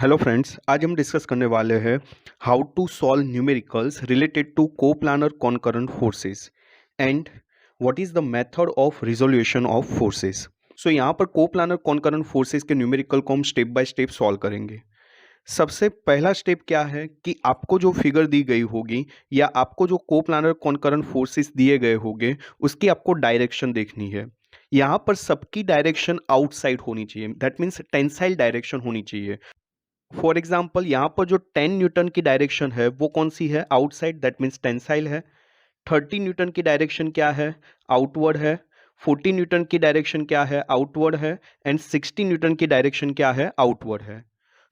Hello friends, आज हम discuss करने वाले हैं how to solve numericals related to coplanar concurrent forces and what is the method of resolution of forces. So यहाँ पर coplanar concurrent forces के numerical को हम स्टेप बाय स्टेप सॉल्व करेंगे। सबसे पहला स्टेप क्या है कि आपको जो फिगर दी गई होगी या आपको जो कोप्लानर कॉनकरेंट फोर्सेस दिए गए होंगे उसकी आपको डायरेक्शन देखनी है। यहाँ पर सबकी डायरेक्शन आउटसाइड होनी चाहिए, दैट मीन्स टेंसाइल डायरेक्शन होनी चाहिए। फॉर एग्जाम्पल यहाँ पर जो 10 न्यूटन की डायरेक्शन है वो कौन सी है? आउटसाइड, दैट मीन्स टेंसाइल है। 30 न्यूटन की डायरेक्शन क्या है? आउटवर्ड है। 40 न्यूटन की डायरेक्शन क्या है? आउटवर्ड है। एंड 60 न्यूटन की डायरेक्शन क्या है? आउटवर्ड है।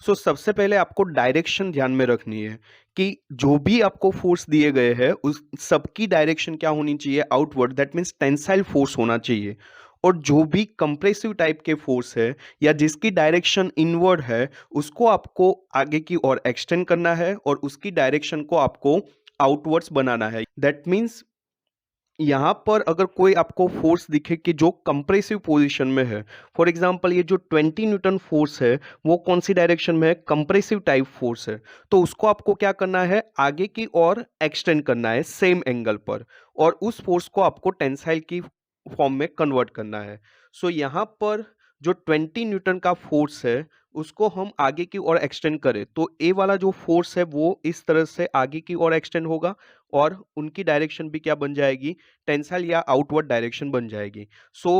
सो सबसे पहले आपको डायरेक्शन ध्यान में रखनी है कि जो भी आपको फोर्स दिए गए हैं उस सबकी डायरेक्शन क्या होनी चाहिए? Outward, that means tensile force होना चाहिए। और जो भी कंप्रेसिव टाइप के फोर्स है या जिसकी डायरेक्शन इनवर्ड है उसको आपको आगे की ओर एक्सटेंड करना है और उसकी डायरेक्शन को आपको आउटवर्ड्स बनाना है। दैट मीन्स यहाँ पर अगर कोई आपको फोर्स दिखे कि जो कंप्रेसिव पोजीशन में है, फॉर एग्जांपल ये जो 20 न्यूटन फोर्स है वो कौन सी डायरेक्शन में है? कंप्रेसिव टाइप फोर्स है। तो उसको आपको क्या करना है? आगे की ओर एक्सटेंड करना है सेम एंगल पर, और उस फोर्स को आपको टेंसाइल की फॉर्म में कन्वर्ट करना है। सो यहाँ पर जो 20 न्यूटन का फोर्स है उसको हम आगे की ओर एक्सटेंड करें तो ए वाला जो फोर्स है वो इस तरह से आगे की ओर एक्सटेंड होगा और उनकी डायरेक्शन भी क्या बन जाएगी? टेंसाइल या आउटवर्ड डायरेक्शन बन जाएगी। सो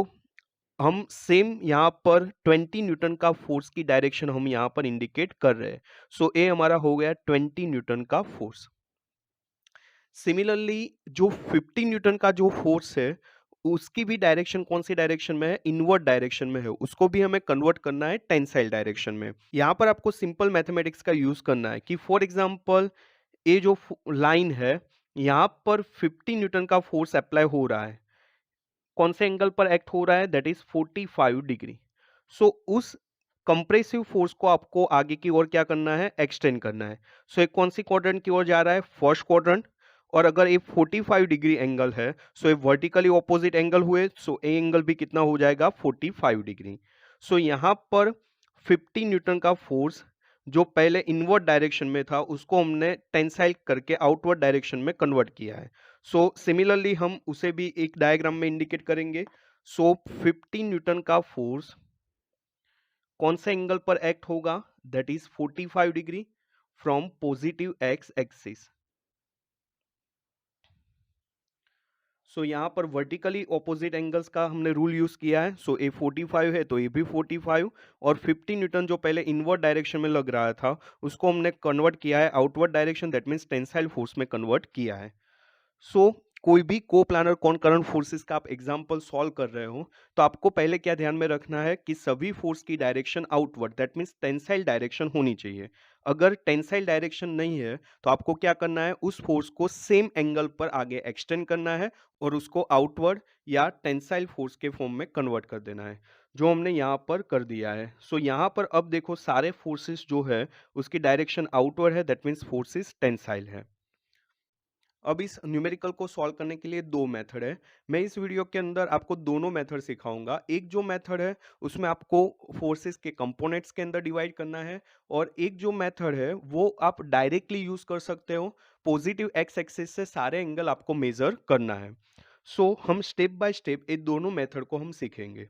हम सेम यहाँ पर 20 न्यूटन का फोर्स की डायरेक्शन हम यहाँ पर इंडिकेट कर रहे हैं। सो ए हमारा हो गया 20 न्यूटन का फोर्स। सिमिलरली जो 50 न्यूटन का जो फोर्स है उसकी भी डायरेक्शन कौन सी डायरेक्शन में है? इनवर्ड डायरेक्शन में है। उसको भी हमें कन्वर्ट करना है टेंसाइल डायरेक्शन में। यहाँ पर आपको सिंपल मैथमेटिक्स का यूज करना है कि फॉर एग्जांपल ये जो लाइन है यहाँ पर 50 न्यूटन का फोर्स अप्लाई हो रहा है। कौन से एंगल पर एक्ट हो रहा है? That is 45 degree. सो उस कंप्रेसिव फोर्स को आपको आगे की ओर क्या करना है? एक्सटेंड करना है। सो एक कौन सी क्वाड्रेंट की ओर जा रहा है? First quadrant. और अगर ये 45 डिग्री एंगल है सो ये वर्टिकली ऑपोजिट एंगल हुए, सो ए एंगल भी कितना हो जाएगा? 45 डिग्री। सो यहाँ पर 50 न्यूटन का फोर्स जो पहले इनवर्ड डायरेक्शन में था उसको हमने टेंसाइल करके आउटवर्ड डायरेक्शन में कन्वर्ट किया है। सो सिमिलरली हम उसे भी एक डायग्राम में इंडिकेट करेंगे। सो 50 न्यूटन का फोर्स कौन से एंगल पर एक्ट होगा? That is 45 degree from positive X axis. So यहाँ पर वर्टिकली ऑपोजिट एंगल्स का हमने रूल यूज किया है। सो ए 45 है तो ये भी 45, और 50 न्यूटन जो पहले इनवर्ड डायरेक्शन में लग रहा था उसको हमने कन्वर्ट किया है outward direction, that means tensile force में कन्वर्ट किया है। सो कोई भी कोप्लानर कॉनकरेंट फोर्सेस का आप एग्जांपल सॉल्व कर रहे हो तो आपको पहले क्या ध्यान में रखना है कि सभी फोर्स की direction outward, that means tensile direction होनी चाहिए। अगर टेंसाइल डायरेक्शन नहीं है तो आपको क्या करना है? उस फोर्स को सेम एंगल पर आगे एक्सटेंड करना है और उसको आउटवर्ड या टेंसाइल फोर्स के फॉर्म में कन्वर्ट कर देना है, जो हमने यहाँ पर कर दिया है। सो यहाँ पर अब देखो सारे फोर्सेस जो है उसकी डायरेक्शन आउटवर्ड है, दैट मीन्स फोर्सेस टेंसाइल है। अब इस न्यूमेरिकल को सॉल्व करने के लिए दो मेथड है। मैं इस वीडियो के अंदर आपको दोनों मेथड सिखाऊंगा। एक जो मेथड है उसमें आपको फोर्सेस के कंपोनेंट्स के अंदर डिवाइड करना है, और एक जो मेथड है वो आप डायरेक्टली यूज कर सकते हो। पॉजिटिव एक्स एक्सिस से सारे एंगल आपको मेजर करना है। सो हम स्टेप बाय स्टेप ये दोनों मेथड को हम सीखेंगे।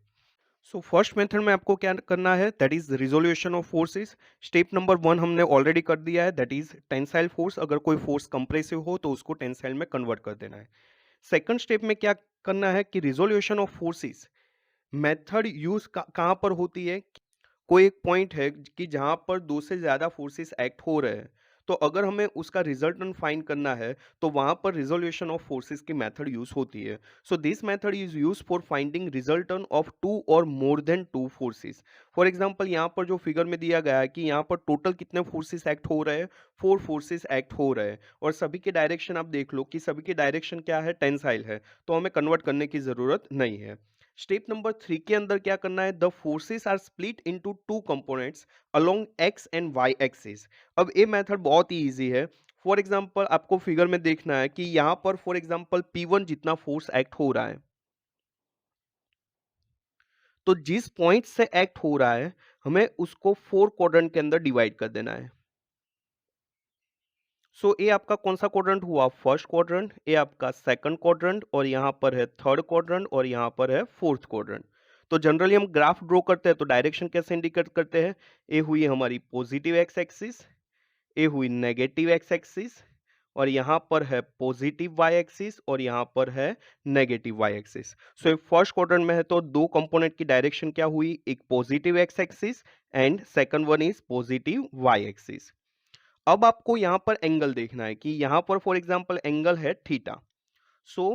सो फर्स्ट मेथड में आपको क्या करना है? That is resolution of forces. Step number 1 हमने ऑलरेडी कर दिया है, दैट इज टेंसाइल फोर्स। अगर कोई फोर्स कंप्रेसिव हो तो उसको टेंसाइल में कन्वर्ट कर देना है। सेकंड स्टेप में क्या करना है कि resolution of forces method use कहाँ पर होती है? कोई एक पॉइंट है कि जहां पर दो से ज्यादा फोर्सेस एक्ट हो रहे हैं, तो अगर हमें उसका रिजल्टेंट फाइंड करना है तो वहां पर रिजोल्यूशन ऑफ फोर्सेस की मेथड यूज होती है। So this method is use for finding resultant of two और more than two forces. For example यहाँ पर जो फिगर में दिया गया है कि यहाँ पर टोटल कितने फोर्सेस एक्ट हो रहे हैं? 4 फोर्सेस एक्ट हो रहे हैं, और सभी के डायरेक्शन आप देख लो कि सभी के डायरेक्शन क्या है? टेंसाइल है, तो हमें कन्वर्ट करने की जरूरत नहीं है। स्टेप नंबर 3 के अंदर क्या करना है? The forces are split into two components along X and Y axis. अब ये मेथड बहुत ही इजी है। फॉर एग्जांपल आपको फिगर में देखना है कि यहाँ पर फॉर एग्जांपल P1 जितना फोर्स एक्ट हो रहा है, तो जिस पॉइंट से एक्ट हो रहा है हमें उसको 4 क्वाड्रेंट के अंदर डिवाइड कर देना है। सो ए आपका कौन सा क्वाड्रेंट हुआ? फर्स्ट क्वाड्रेंट, ए आपका सेकंड क्वाड्रेंट, और यहाँ पर है थर्ड क्वाड्रेंट, और यहाँ पर है फोर्थ क्वाड्रेंट। तो जनरली हम ग्राफ ड्रॉ करते हैं तो डायरेक्शन कैसे इंडिकेट करते हैं? ए हुई हमारी पॉजिटिव एक्स एक्सिस, ए हुई नेगेटिव एक्स एक्सिस, और यहाँ पर है पॉजिटिव वाई एक्सिस, और यहाँ पर है negative Y axis. So first quadrant में है तो दो कंपोनेंट की डायरेक्शन क्या हुई? एक positive X axis and second one is positive Y axis. अब आपको यहां पर एंगल देखना है कि यहां पर फॉर एग्जांपल एंगल है थीटा। सो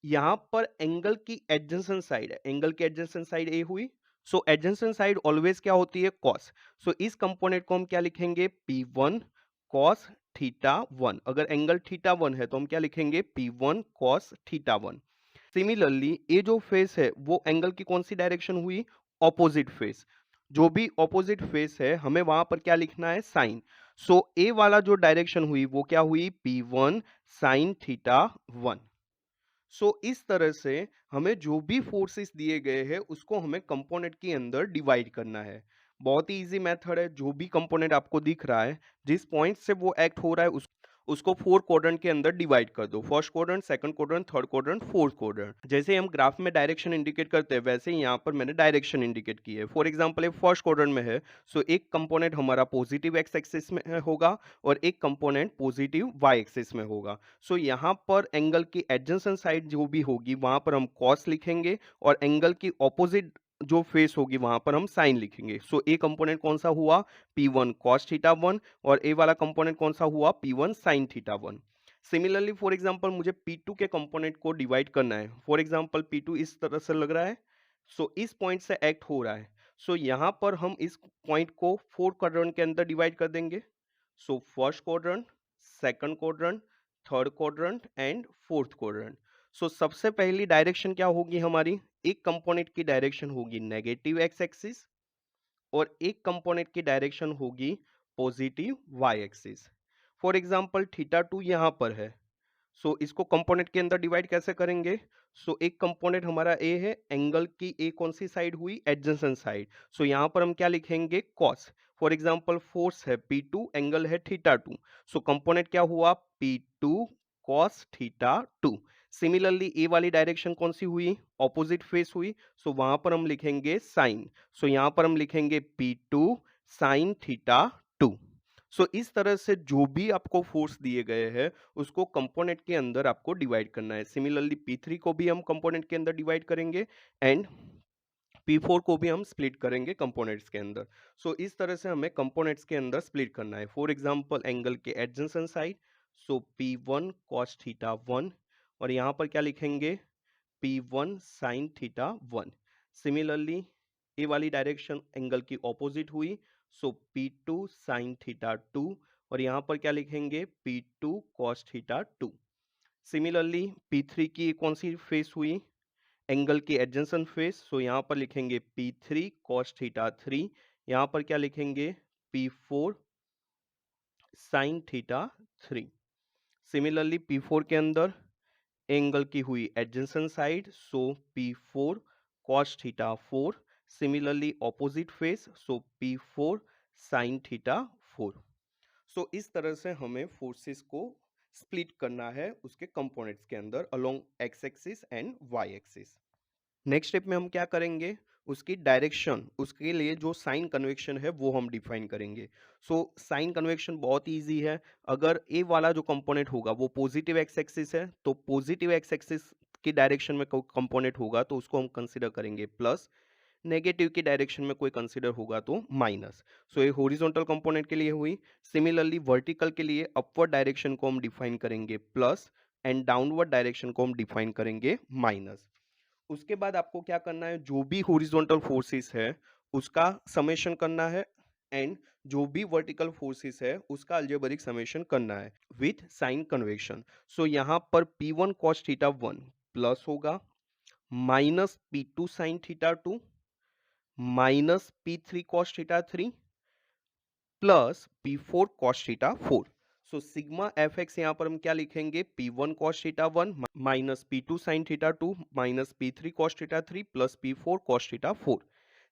यहां पर एंगल की एडजेसेंट साइड है, एंगल की एडजेसेंट साइड ए हुई। सो एडजेसेंट साइड ऑलवेज क्या होती है? कॉस। सो इस कंपोनेंट को हम क्या लिखेंगे? P1 cos theta 1। अगर एंगल थीटा 1 है तो हम क्या लिखेंगे? P1 cos theta 1। सिमिलरली ये जो फेस है वो एंगल की कौन सी डायरेक्शन हुई? Opposite face. जो भी ऑपोजिट फेस है हमें वहां पर क्या लिखना है? साइन। सो ए वाला जो डायरेक्शन हुई वो क्या हुई? P1 sine theta 1। इस तरह से हमें जो भी फोर्सेस दिए गए हैं उसको हमें कंपोनेंट के अंदर डिवाइड करना है। बहुत ही इजी मेथड है। जो भी कंपोनेंट आपको दिख रहा है, जिस पॉइंट से वो एक्ट हो रहा है उसको 4 क्वाड्रेंट के अंदर डिवाइड कर दो। First quadrant, second quadrant, third quadrant, fourth quadrant. जैसे हम ग्राफ में डायरेक्शन इंडिकेट करते हैं वैसे ही यहाँ पर मैंने डायरेक्शन इंडिकेट की है। फॉर एग्जांपल ये फर्स्ट क्वाड्रेंट में है, एक कंपोनेंट हमारा पॉजिटिव एक्स एक्सिस में होगा और एक कंपोनेंट पॉजिटिव वाई एक्सिस में होगा। यहाँ पर एंगल की एडजेसेंट साइड जो भी होगी वहां पर हम कॉस लिखेंगे, और एंगल की ऑपोजिट जो फेस होगी वहां पर हम साइन लिखेंगे। ए कंपोनेंट कौन सा हुआ? P1 cos थीटा 1, और ए वाला कंपोनेंट कौन सा हुआ? P1 sin theta 1। Similarly for example मुझे P2 के कंपोनेंट को डिवाइड करना है। फॉर एग्जांपल P2 इस तरह से लग रहा है। इस पॉइंट से एक्ट हो रहा है। यहाँ पर हम इस पॉइंट को 4 क्वाड्रेंट के अंदर डिवाइड कर देंगे। First quadrant, second quadrant, third quadrant and fourth quadrant. सबसे पहली डायरेक्शन क्या होगी हमारी? एक कंपोनेंट की डायरेक्शन होगी नेगेटिव एक्स एक्सिस, और एक कंपोनेंट की डायरेक्शन होगी positive Y axis. For example theta 2 यहां पर है। इसको कंपोनेंट के अंदर डिवाइड कैसे करेंगे? एक कंपोनेंट हमारा ए है, एंगल की ए कौन सी साइड हुई? Adjacent side. यहां पर हम क्या लिखेंगे? कॉस। फॉर एग्जांपल फोर्स है P2, एंगल है थीटा 2। कंपोनेंट क्या हुआ? P2 cos theta 2। सिमिलरली ए वाली डायरेक्शन कौन सी हुई? ऑपोजिट फेस हुई। वहां पर हम लिखेंगे साइन। यहां पर हम लिखेंगे P2 साइन थीटा 2। इस तरह से जो भी आपको फोर्स दिए गए हैं उसको कंपोनेंट के अंदर आपको डिवाइड करना है। सिमिलरली P3 को भी हम कंपोनेंट के अंदर डिवाइड करेंगे, एंड P4 को भी हम स्प्लिट करेंगे कंपोनेंट्स के अंदर। इस तरह से हमें कंपोनेंट्स के अंदर स्प्लिट करना है। फॉर एग्जांपल एंगल के adjacent side, P1 cos theta 1, और यहाँ पर क्या लिखेंगे? P1 sin theta 1। सिमिलरली ए वाली डायरेक्शन एंगल की ऑपोजिट हुई, P2 sin थीटा 2, और यहाँ पर क्या लिखेंगे? P2 cos theta 2। Similarly P3 की कौन सी फेस हुई? एंगल की एडजेसेंट फेस। यहाँ पर लिखेंगे P3 cos थीटा 3। यहाँ पर क्या लिखेंगे? P4 sin theta 3। Similarly P4 के अंदर एंगल की हुई adjacent side, P4 cos theta 4। Similarly opposite face, P4 sin theta 4। इस तरह से हमें फोर्सेस को स्प्लिट करना है उसके कंपोनेंट्स के अंदर along X axis and Y axis. Next step में हम क्या करेंगे? उसकी डायरेक्शन, उसके लिए जो साइन कन्वेक्शन है वो हम डिफाइन करेंगे। साइन कन्वेक्शन बहुत इजी है। अगर ए वाला जो कंपोनेंट होगा वो पॉजिटिव एक्स एक्सिस है तो पॉजिटिव एक्स एक्सिस की डायरेक्शन में कोई कंपोनेंट होगा तो उसको हम कंसीडर करेंगे प्लस, नेगेटिव की डायरेक्शन में कोई कंसीडर होगा तो माइनस। ये हॉरिजॉन्टल कंपोनेंट के लिए हुई। सिमिलरली वर्टिकल के लिए अपवर्ड डायरेक्शन को हम डिफाइन करेंगे प्लस, एंड डाउनवर्ड डायरेक्शन को हम डिफाइन करेंगे माइनस। उसके बाद आपको क्या करना है? जो भी हॉरिजॉन्टल फोर्सेस है उसका समेशन करना है, एंड जो भी वर्टिकल फोर्सेस है उसका अलजेब्रिक समेशन करना है विथ साइन कन्वेक्शन। यहाँ पर P1 cos थीटा 1 प्लस होगा minus P2 sin theta 2 minus P3 cos theta 3 plus P4 cos theta 4। So sigma F X यहाँ पर हम क्या लिखेंगे, P one cos theta one minus P two sine theta two minus P three cos theta three plus P four cos theta four.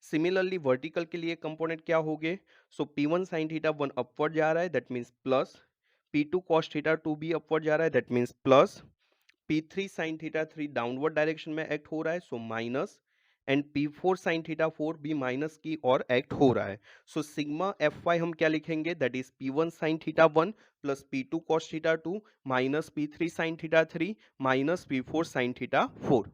Similarly vertical के लिए component क्या हो गए, so P one sine theta one upward जा रहा है, that means plus, P two cos theta two भी upward जा रहा है, that means plus, P3 sin theta 3 downward direction में एक्ट हो रहा है, so minus, and P4 sin theta 4 भी माइनस की और एक्ट हो रहा है। सो सिग्मा Fy हम क्या लिखेंगे, that is P1 sin theta 1 plus P2 cos theta 2 minus P3 sin theta 3 minus P4 sin theta 4।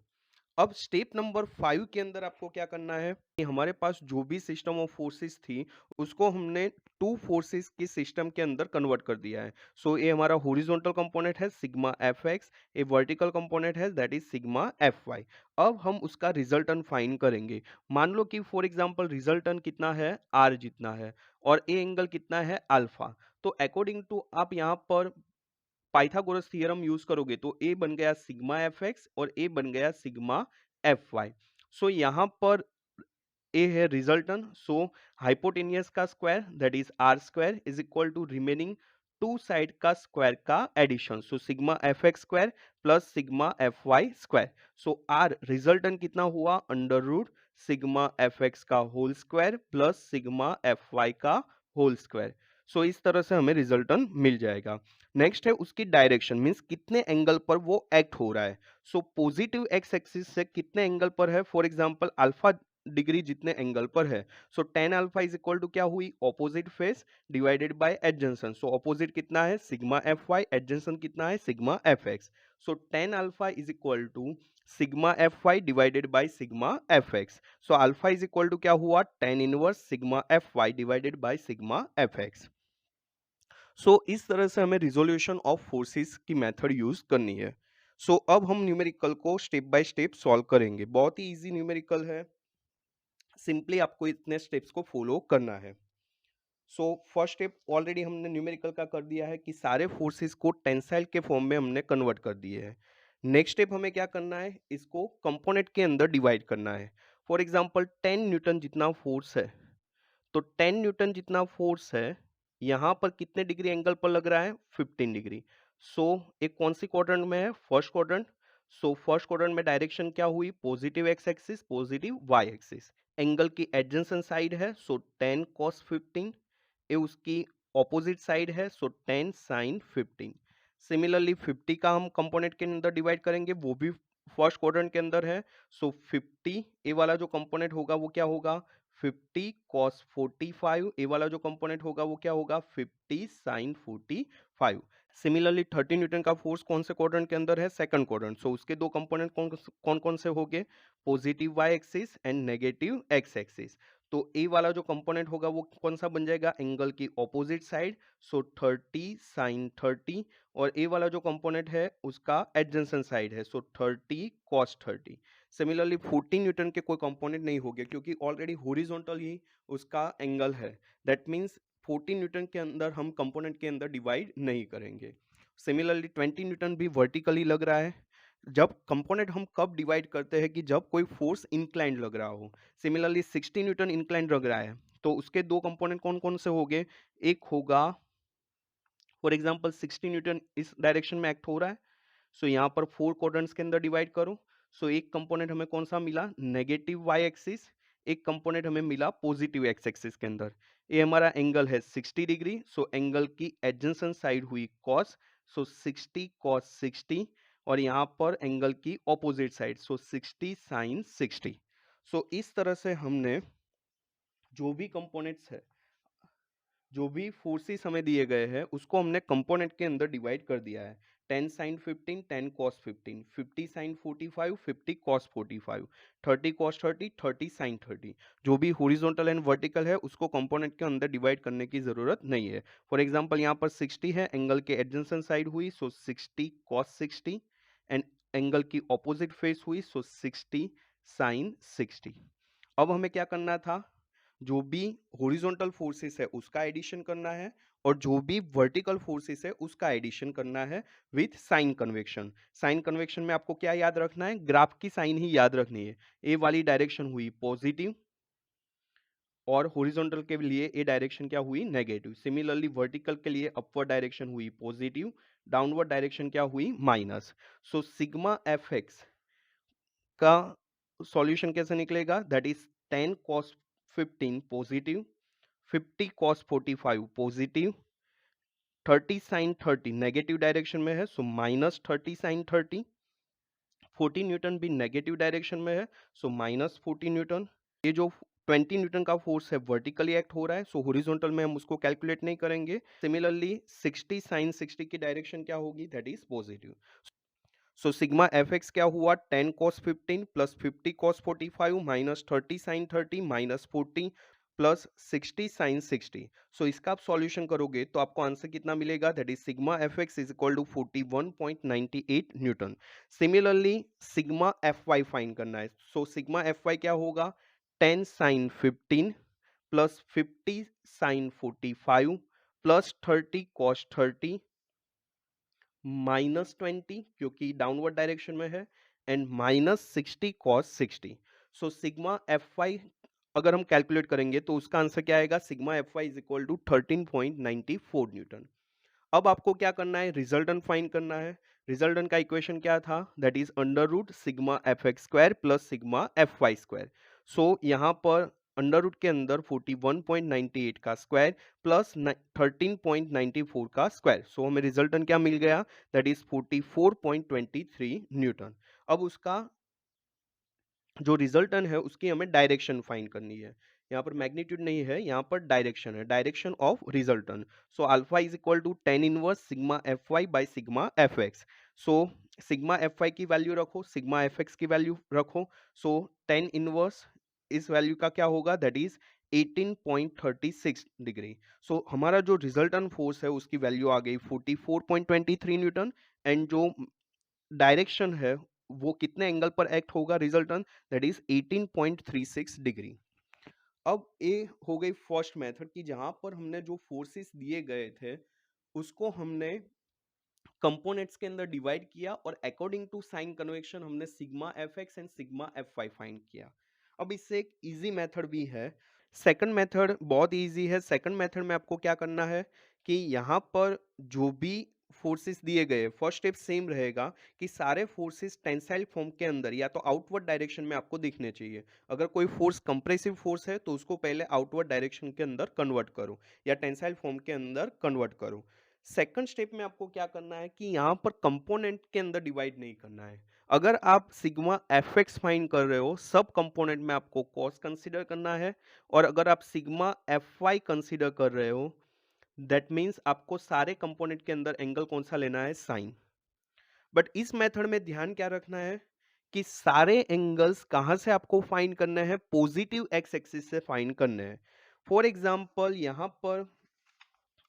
अब स्टेप नंबर 5 के अंदर आपको क्या करना है कि हमारे पास जो भी सिस्टम ऑफ फोर्सेस थी उसको हमने टू फोर्सेस की सिस्टम के अंदर कन्वर्ट कर दिया है। सो ये हमारा हॉरिजॉन्टल कंपोनेंट है sigma F X, a vertical component है that is sigma F Y. अब हम उसका रिजल्टन फाइंड करेंगे। मान लो कि फॉर एग्जांपल रिजल्टन कितना है, आर जितना है, और ए एंगल कितना है, अल्फा। तो अकॉर्डिंग टू आप यहाँ पर पाइथागोरस थ्योरम यूज करोगे तो ए बन गया सिग्मा एफ एक्स और ए बन गया सिग्मा एफ वाई। सो यहाँ पर ए है रिजल्टन, सो हाइपोटेनियस का square that is R square is equal to remaining two side का स्क्वायर का addition, so sigma F X square plus sigma F Y square. So R resultant कितना हुआ, under root sigma F X का whole square plus sigma F Y का whole square. So इस तरह से हमें रिजल्टन मिल जाएगा। नेक्स्ट है उसकी डायरेक्शन, मीन्स कितने एंगल पर वो एक्ट हो रहा है। सो पॉजिटिव एक्स एक्सिस से कितने एंगल पर है, फॉर एग्जांपल अल्फा डिग्री जितने एंगल पर है। So tan alpha is equal to क्या हुई, opposite face divided by adjacent. So opposite कितना है सिग्मा एफ वाई, एडजेंशन कितना है sigma F X. So tan alpha is equal to sigma F Y divided by sigma F X. So alpha is equal to क्या हुआ, tan inverse sigma F Y divided by sigma F X. So इस तरह से हमें resolution of forces की method use करनी है। सो अब हम न्यूमेरिकल को स्टेप बाय स्टेप सॉल्व करेंगे। बहुत ही इजी न्यूमेरिकल है, सिंपली आपको इतने स्टेप्स को फॉलो करना है। सो फर्स्ट स्टेप ऑलरेडी हमने न्यूमेरिकल का कर दिया है कि सारे फोर्सेस को टेंसाइल के फॉर्म में हमने कन्वर्ट कर दिए हैं। नेक्स्ट स्टेप हमें क्या करना है, इसको कंपोनेंट के अंदर डिवाइड करना है। फॉर एग्जांपल 10 न्यूटन जितना फोर्स है, तो 10 न्यूटन जितना फोर्स है, यहाँ पर कितने डिग्री एंगल पर लग रहा है, 15 डिग्री। सो एक कौन सी क्वाड्रेंट में है, first quadrant. So first quadrant में डायरेक्शन क्या हुई, positive X axis positive Y axis. Angle की एडजेंसेंट साइड है, सो 10 cos 15। ये उसकी ऑपोजिट साइड है, सो 10 sin 15। सिमिलरली 50 का हम कंपोनेंट के अंदर डिवाइड करेंगे, वो भी फर्स्ट क्वाड्रेंट के अंदर है। सो 50 ए वाला जो कंपोनेंट होगा वो क्या होगा, 50 cos 45। ए वाला जो कंपोनेंट होगा वो क्या होगा, 50 sin 45। सिमिलरली 30 न्यूटन का फोर्स कौन से क्वाड्रेंट के अंदर है, सेकंड क्वाड्रेंट। सो उसके दो कंपोनेंट कौन कौन से हो गए, positive Y axis and negative X axis. तो ए वाला जो कंपोनेंट होगा वो कौन सा बन जाएगा, एंगल की ऑपोजिट साइड, सो 30 sin 30। और ए वाला जो कंपोनेंट है उसका एडजेंसेंट साइड है, सो 30 cos 30। सिमिलरली 14 न्यूटन के कोई कंपोनेंट नहीं हो गया क्योंकि ऑलरेडी हॉरिजॉन्टल ही उसका एंगल है। दैट मीन्स 14 न्यूटन के अंदर हम कंपोनेंट के अंदर डिवाइड नहीं करेंगे। सिमिलरली 20 न्यूटन भी वर्टिकली लग रहा है। जब कंपोनेंट हम कब डिवाइड करते हैं कि जब कोई फोर्स इंक्लाइंड लग रहा हो। सिमिलरली 60 न्यूटन इंक्लाइंड लग रहा है, तो उसके दो कंपोनेंट कौन कौन से हो गए, एक होगा फॉर एग्जांपल 60 न्यूटन इस डायरेक्शन में एक्ट हो रहा है। सो यहाँ पर फोर क्वाड्रेंट्स के अंदर डिवाइड करो। सो एक कंपोनेंट हमें कौन सा मिला, नेगेटिव वाई एक्सिस। एक कंपोनेंट हमें मिला पॉजिटिव एक्स एक्सिस के अंदर। ये हमारा एंगल है 60 डिग्री। सो एंगल की एडजेंसेंट साइड हुई कॉस, सो 60 cos 60। और यहाँ पर एंगल की ऑपोजिट साइड, सो 60 sin 60। सो इस तरह से हमने जो भी कंपोनेंट्स है, जो भी फोर्सेस हमें दिए गए हैं उसको हमने कंपोनेंट के अंदर डिवाइड कर दिया है। 10 sin 15, 10 cos 15, 50 sin 45, 50 cos 45, 30 cos 30, 30 sin 30। जो भी हॉरिजॉन्टल एंड वर्टिकल है उसको कंपोनेंट के अंदर डिवाइड करने की जरूरत नहीं है। फॉर एग्जांपल यहाँ पर 60 है, एंगल के एडजेंसेंट साइड हुई, सो 60 cos 60। एंड एंगल की ऑपोजिट फेस हुई, सो 60 sin 60। अब हमें क्या करना था, जो भी हॉरिजॉन्टल फोर्सेस है उसका एडिशन करना है और जो भी वर्टिकल फोर्सेस है उसका एडिशन करना है with sign convention. Sign convention में आपको क्या याद रखना है, ग्राफ की साइन ही याद रखनी है। ए वाली डायरेक्शन हुई पॉजिटिव, और हॉरिजॉन्टल के लिए ये डायरेक्शन क्या हुई, नेगेटिव। सिमिलरली वर्टिकल के लिए अपवर्ड डायरेक्शन हुई पॉजिटिव, डाउनवर्ड डायरेक्शन क्या हुई, माइनस। सो सिग्मा एफ एक्स का सॉल्यूशन कैसे निकलेगा, that is 10 cos 15 positive, 50 cos 45 positive, 30 sin 30 negative direction में है, सो माइनस 30 sin 30, 40 न्यूटन भी नेगेटिव डायरेक्शन में है, सो माइनस 40 न्यूटन। ये जो 20 न्यूटन का फोर्स है वर्टिकली एक्ट हो रहा है, सो हॉरिजॉन्टल में हम उसको कैलकुलेट नहीं करेंगे। सिमिलरली 60 sin 60 की डायरेक्शन क्या होगी, that is positive. So sigma F X क्या हुआ, 10 cos 15 plus 50 cos 45 minus 30 sin 30 minus 40 plus 60 sin 60। So इसका आप सॉल्यूशन करोगे तो आपको आंसर कितना मिलेगा, that is sigma F X is equal to 41.98 newton. Similarly sigma F Y find करना है। सो सिग्मा एफ वाई क्या होगा, 10 sin 15 plus 50 sin 45 plus 30 cos 30 -20 क्योंकि डाउनवर्ड डायरेक्शन में है, and -60 cos 60। So sigma F Y अगर हम कैलकुलेट करेंगे तो उसका आंसर क्या आएगा, sigma F Y is equal to 13.94 newton. अब आपको क्या करना है, रिजल्टेंट फाइंड करना है। रिजल्टेंट का इक्वेशन क्या था, that is under root sigma F X square plus sigma F Y square. So यहाँ पर अंडर रूट के अंदर 41.98 का स्क्वायर प्लस 13.94 का स्क्वायर, सो हमें रिजल्टेंट क्या मिल गया, दैट इज 44.23 न्यूटन। अब उसका जो रिजल्टन है उसकी हमें डायरेक्शन फाइंड करनी है। यहाँ पर मैग्नीट्यूड नहीं है, यहाँ पर डायरेक्शन है, direction of resultant. So alpha is equal to 10 inverse sigma F Y by sigma F X. So sigma F Y की वैल्यू रखो, सिग्मा एफ एक्स की वैल्यू रखो। सो 10 इनवर्स इस वैल्यू का क्या होगा, दैट इज 18.36 डिग्री। सो हमारा जो रिजल्टन फोर्स है उसकी वैल्यू आ गई 44.23 न्यूटन, एंड जो डायरेक्शन है वो कितने एंगल पर एक्ट होगा रिजल्टेंट, दैट इज 18.36 डिग्री। अब ए हो गई फर्स्ट मेथड की जहां पर हमने जो फोर्सेस दिए गए थे उसको हमने कंपोनेंट्स के अंदर डिवाइड किया और अकॉर्डिंग टू साइन कन्वेक्शन हमने sigma F X and sigma F Y find किया। अब इससे एक इजी मेथड भी है, सेकंड मेथड बहुत इजी है। सेकंड मेथड में आपको क्या करना है कि यहाँ पर जो भी फोर्सेस दिए गए, फर्स्ट स्टेप सेम रहेगा कि सारे फोर्सेस टेंसाइल फॉर्म के अंदर या तो आउटवर्ड डायरेक्शन में आपको दिखने चाहिए। अगर कोई फोर्स कंप्रेसिव फोर्स है तो उसको पहले आउटवर्ड डायरेक्शन के अंदर कन्वर्ट करो या टेंसाइल फॉर्म के अंदर कन्वर्ट करो। सेकंड स्टेप में आपको क्या करना है कि यहाँ पर कंपोनेंट के अंदर डिवाइड नहीं करना है। अगर आप सिग्मा एफ एक्स फाइंड कर रहे हो, सब कंपोनेंट में आपको कॉस कंसीडर करना है, और अगर आप सिग्मा एफ वाई कंसीडर कर रहे हो दैट मीन्स आपको सारे कंपोनेंट के अंदर एंगल कौन सा लेना है, साइन। बट इस मेथड में ध्यान क्या रखना है कि सारे एंगल्स कहां से आपको फाइंड करने हैं, पॉजिटिव एक्स एक्सिस से फाइंड करने हैं। फॉर एग्जाम्पल यहाँ पर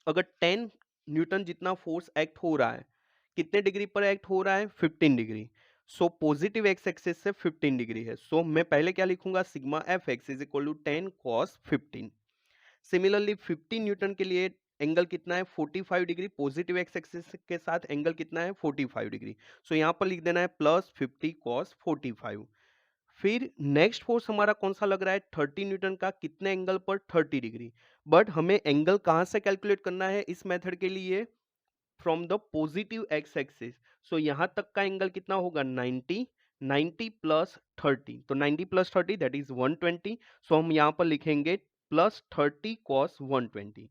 अगर 10 न्यूटन जितना फोर्स एक्ट हो रहा है, कितने डिग्री पर एक्ट हो रहा है, 15 degree. So positive X axis से 15 डिग्री है। सो मैं पहले क्या लिखूंगा, sigma F X is equal to 10 cos 15। Similarly 15 newton के लिए एंगल कितना है, 45 डिग्री, पॉजिटिव एक्स एक्सिस के साथ एंगल कितना है, 45 डिग्री। सो यहाँ पर लिख देना है प्लस 50 cos 45। फिर नेक्स्ट फोर्स हमारा कौन सा लग रहा है, 30 न्यूटन का, कितने एंगल पर, 30 डिग्री। बट हमें एंगल कहाँ से कैलकुलेट करना है इस मेथड के लिए, from the positive X axis. So यहां तक का एंगल कितना होगा, 90, 90 प्लस 30, तो 90 प्लस 30 दैट इज 120। सो हम यहां पर लिखेंगे प्लस 30 cos 120।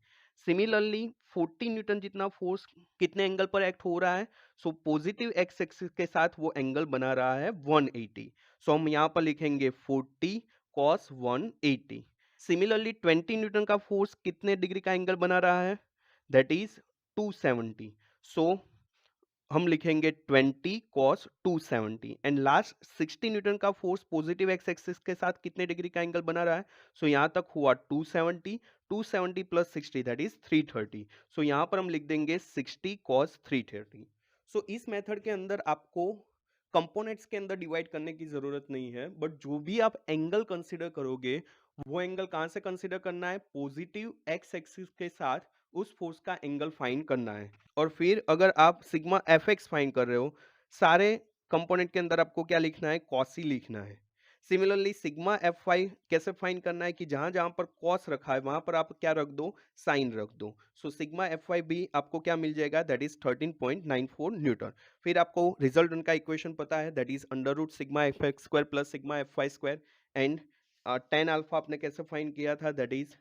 सिमिलरली 40 न्यूटन जितना फोर्स कितने एंगल पर एक्ट हो रहा है, सो पॉजिटिव एक्स एक्सिस के साथ वो एंगल बना रहा है 180। सो हम यहां पर लिखेंगे 40 cos 180। सिमिलरली 20 न्यूटन का फोर्स कितने डिग्री का एंगल बना रहा है, दैट इज 270। सो हम लिखेंगे 20 cos 270। एंड लास्ट 60 न्यूटन का फोर्स पॉजिटिव एक्स एक्सिस के साथ कितने डिग्री का एंगल बना रहा है, सो यहां तक हुआ 270, 270 प्लस 60 दैट इज 330। सो यहां पर हम लिख देंगे 60 cos 330। सो इस मेथड के अंदर आपको कंपोनेंट्स के अंदर डिवाइड करने की जरूरत नहीं है, बट जो भी आप एंगल कंसिडर करोगे वो एंगल कहां से कंसिडर करना है, पॉजिटिव एक्स एक्सिस के साथ उस फोर्स का एंगल फाइंड करना है। और फिर अगर आप सिग्मा एफ एक्स फाइंड कर रहे हो, सारे कंपोनेंट के अंदर आपको क्या लिखना है, कॉसी लिखना है। सिमिलरली सिग्मा एफ वाई कैसे फाइंड करना है कि जहां जहां पर कॉस रखा है वहां पर आप क्या रख दो, साइन रख दो। सो सिग्मा एफ वाई बी आपको क्या मिल जाएगा, दैट इज 13.94 न्यूटन। फिर आपको रिजल्ट उनका इक्वेशन पता है, that is under root sigma F X square plus sigma F Y square. And tan alpha आपने कैसे फाइंड किया था, that is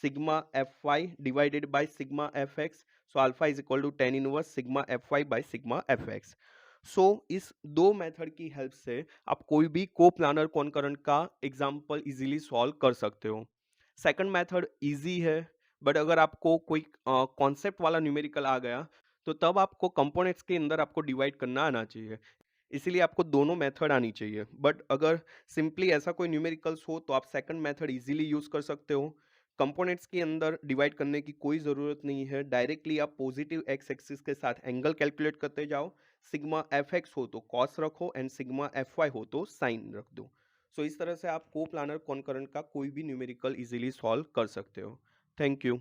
sigma F Y divided by sigma F X. So alpha is equal to tan inverse sigma F Y by sigma F X. So इस दो method की help से आप कोई भी को प्लानर कॉनकरेंट का एग्जाम्पल इजीली सॉल्व कर सकते हो। सेकंड मेथड इजी है, बट अगर आपको कोई कॉन्सेप्ट वाला न्यूमेरिकल आ गया तो तब आपको कंपोनेंट्स के अंदर आपको डिवाइड करना आना चाहिए, इसीलिए आपको दोनों मेथड आनी चाहिए। बट अगर सिंपली ऐसा कोई न्यूमेरिकल्स हो तो आप सेकंड मेथड इजीली यूज कर सकते हो। कंपोनेंट्स के अंदर डिवाइड करने की कोई ज़रूरत नहीं है, डायरेक्टली आप पॉजिटिव एक्स एक्सिस के साथ एंगल कैलकुलेट करते जाओ। सिग्मा एफ एक्स हो तो कॉस रखो एंड सिग्मा एफ वाई हो तो साइन रख दो। सो इस तरह से आप को प्लानर कॉन्करेंट का कोई भी न्यूमेरिकल इजीली सॉल्व कर सकते हो। Thank you.